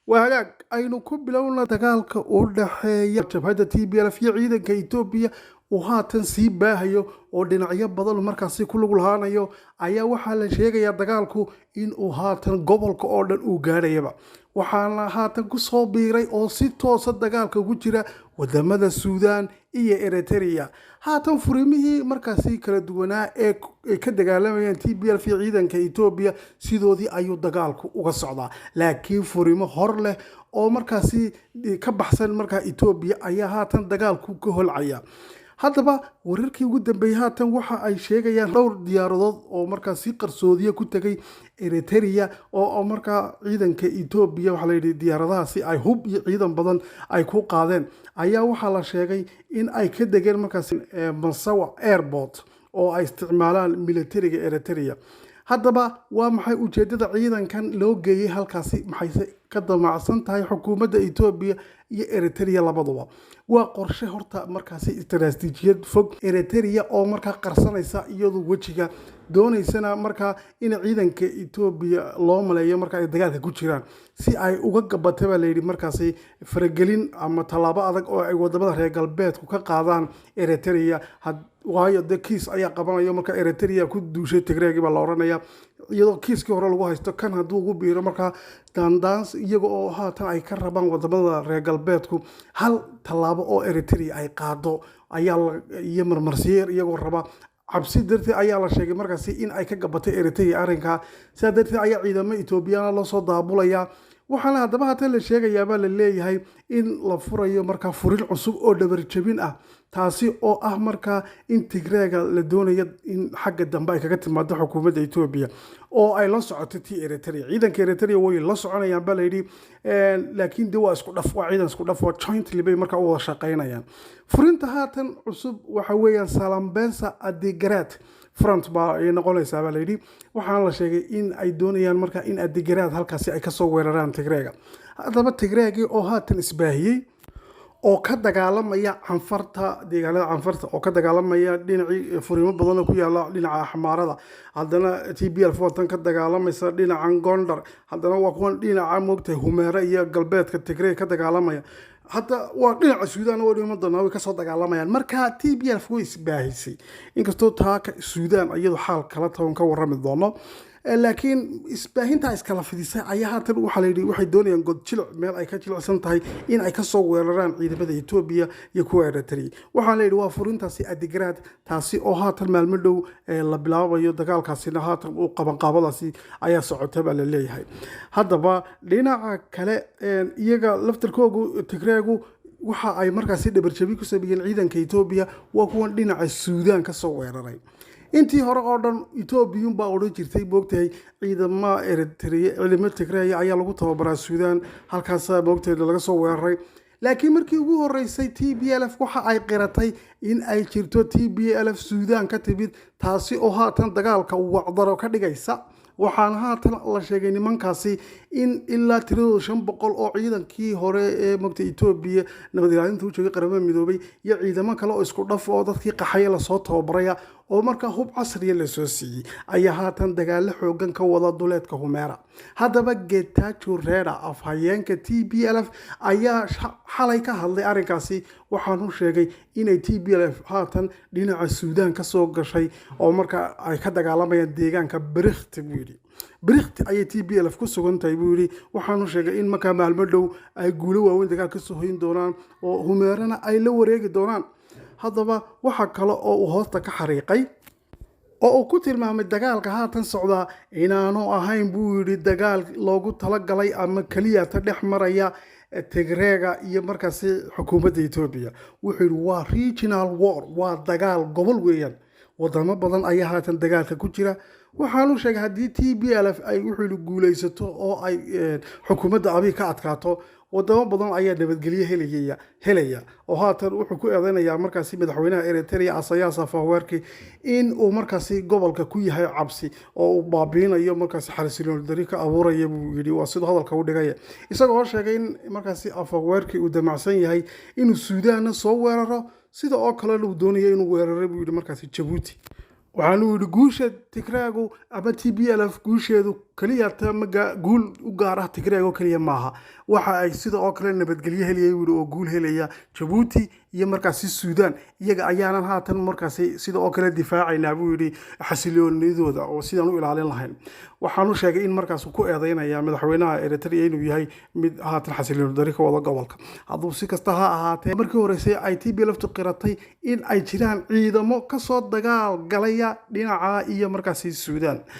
وهاجاك aynu ku bilowna dagaalka u dhaxeeya jabhadda TPLF iyo ciidanka Itoobiya oo haatan sii baahayo oo dhinacyo badan markaasi ku lug lahaanayo ayaa waxaa la sheegayaa dagaalku in uu haatan gobolka oo dhan uu gaadhayaba waxaana haatan ku soo biiray oo si toos ah dagaalka ugu jira wadamada Suudaan iyo Eritrea haatan furimihii markaasi kala duwanaa ee ka dagaalamayeen TPLF iyo ciidanka Itoobiya sidoodii ayuu dagaalku uga socdaa laakiin furimo hor leh oo markaasi ka baxsan markaa Itoobiya ayaa haatan dagaalku ka holcaya haddaba wararkii ugu dambeeyay haatan waxa ay sheegayaan dhowr diyaaradood oo markaasi qarsoodiye ku tagay Eritrea oo markaa ciidanka Itoobiya waxa la yidhi diyaaradahaasi ay hub iyo ciidan badan ay ku qaadeen ayaa waxaa la sheegay in ay ka degeen markaasi Massawa airport oo ay isticmaalaan militariga Eritrea haddaba waa maxay ujeedada ciidankan loo geeyay halkaasi maxay ka damacsan tahay xukuumadda Itoobiya iyo Eritrea labaduba waa qorshe horta markaasi istaraatiijiyad fog Eritrea oo markaa qarsanaysa iyadoo wajiga doonaysana markaa in ciidanka Itoobiya loo maleeyo markaa ay dagaalka ku jiraan si ay uga gabatay baa la yidhi markaasi faragelin ama tallaabo adag oo ay wadamada reer galbeedku ka qaadaan Eritrea waayo de kiis ayaa qabanayo marka Eritrea ku duushay Tigreegi baa la oranaya iyadoo kiiskii hore lagu haysto kan hadduu ugu biiro markaa dandaans iyaga oo haatan ay ka rabaan wadamada reer galbeedku hal tallaabo oo Eritrea ay qaado ayaa iyo marmarsiyeer iyagoo raba cabsi darteed ayaa la sheegay markaasi in ay ka gabatay Eritrea arrinka sidaa darteed ayaa ciidamo Itoobiyana loo soo daabulaya waxaana haddaba haatan la sheegayaa baa la leeyahay in la furayo markaa furin cusub oo dhabarjabin ah taasi oo ah markaa in Tigreega la doonayo in xagga dambe ay kaga timaado xukuumadda Itoobiya oo ay la socoto Eritrea ciidanka Eritrea way la soconayaan baa la yidhi laakiin de waa isku dhaf waa ciidan isku dhaf waa jointly bay markaa u wada shaqaynayaan furinta haatan cusub waxa weeyaan Salambensa Adigrat front baa ay noqonaysaa baa la yidhi waxaana la sheegay in ay doonayaan markaa in Adigrat halkaasi ay kasoo weeraraan Tigreega haddaba Tigreegi oo haatan isbaahiyey oo ka dagaalamaya canfarta deegaanada canfarta oo ka dagaalamaya dhinacii furimo badan oo ku yaala dhinaca Axmaarada haddana TPLF watan ka dagaalamaysa dhinacan Gondar haddana waa kuwan dhinaca moogtay Humeera iyo galbeedka Tigreeg ka dagaalamaya hadda waa dhinaca Suudaan oo dhimadana way ka soo dagaalamayaan marka TPLF way isbaahisay inkastoo taaka Suudaan iyadoo xaal kala toon ka warrami doono laakiin isbaahinta iskala fidisay ayaa haatan waxa la yidhi waxay doonayaan god jilic meel ay ka jilicsan tahay in ay ka soo weeraraan ciidamada Itoobiya iyo kuwa Eritrea waxaa la yidhi waa furintaasi Adigrat taasi oo haatan maalmo dhow la bilaabayo dagaalkaasina haatan uu qabanqaabadaasi ayaa socota baa la leeyahay haddaba dhinaca kale iyaga laftarkoogu Tigreegu waxa ay markaasi dhabarjabi ku sameeyeen ciidanka Itoobiya waa kuwan dhinaca Suudaan ka soo weeraray intii hore oo dhan Itoobiya baa oran jirtay moogtahay ciidamada Eritrea ciidamada Tigreeg ayaa lagu tababaraa Suudaan halkaas moogtahay laga soo weeraray laakiin markii ugu horeysay TPLF waxa ay qiratay in ay jirto TPLF Suudaan ka timid taasi oo haatan dagaalka wacdaro ka dhigaysa waxaan haatan la sheegay nimankaasi in ilaa tiradooda 500 oo ciidankii hore ee moogtay Itoobiya nabad ilaalinta u joogay qaramada midoobay iyo ciidamo kale oo isku dhaf oo dadkii qaxay la soo tababaraya oo markaa hub casri la soo siiyay ayaa haatan dagaal xoogan ka wada duleedka Humeera haddaba Getachew Reda afhayeenka TPLF ayaa xalay ka hadlay arrinkaasi waxaanu sheegay inay TPLF haatan dhinaca Suudaan ka soo gashay oo markaa ay ka dagaalamayaan deegaanka Biriqti ayay TPLF ku sugan tahay buu yiri waxaanu sheegay in markaa maalmo dhow ay guulo waaweyn dagaal ka soo hoyn doonaan oo Humeerana ay la wareegi doonaan haddaba waxa kale oo uu hoosta ka xariiqay oo uu ku tilmaamay dagaalka haatan socda inaanu ahayn buu yiri dagaal loogu talagalay ama kaliya ta dhex maraya Tigreega iyo markaasi xukuumadda Itoobiya wuxuu yiri waa regional war waa dagaal gobol weeyaan wadamo badan ayaa haatan dagaalka ku jira waxaanu sheegay haddii TPLF ay wuxuu guulaysato oo ay xukuumadda Abiy ka adkaato wadamo badan ayaa nabadgelyo helaya oo haatan wuxuu ku eedeynayaa markaasi madaxweynaha Eritrea Isaias Afwerki in uu markaasi gobolka ku yahay cabsi oo uu baabiinayo markaasi xasilooni dari ka abuuraya buu yiri waa sidoo hadalka u dhigay isagoo sheegay in markaasi Afwerki uu damacsan yahay inuu Suudaan soo weeraro sida oo kale uu doonayo inuu weeraro buu yiri markaasi Djibouti waxaanu yiri guusha Tigreegu ama TPLF guusheedu kaliya tamaga guul u gaar ah Tigreeg oo kaliya maaha waxa ay sida oo kale nabadgelyo heliyay oo guul helaya Djibouti iyo markaasi Suudaan iyaga ayaanan haatan markaasi sida oo kale difaacayna buu yiri xasiloonidooda oo sidaan u ilaalin lahayn waxaanu sheegay in markaas ku eedeynaya madaxweynaha Eritrea inuu yahay mid haatan xasiloon dari ka wada gobolka hadduu si kasta ha ahaatee markii horeysay ay TPLF qiratay in ay jiraan ciidamo ka soo dagaal galaya dhinaca iyo markaasi Suudaan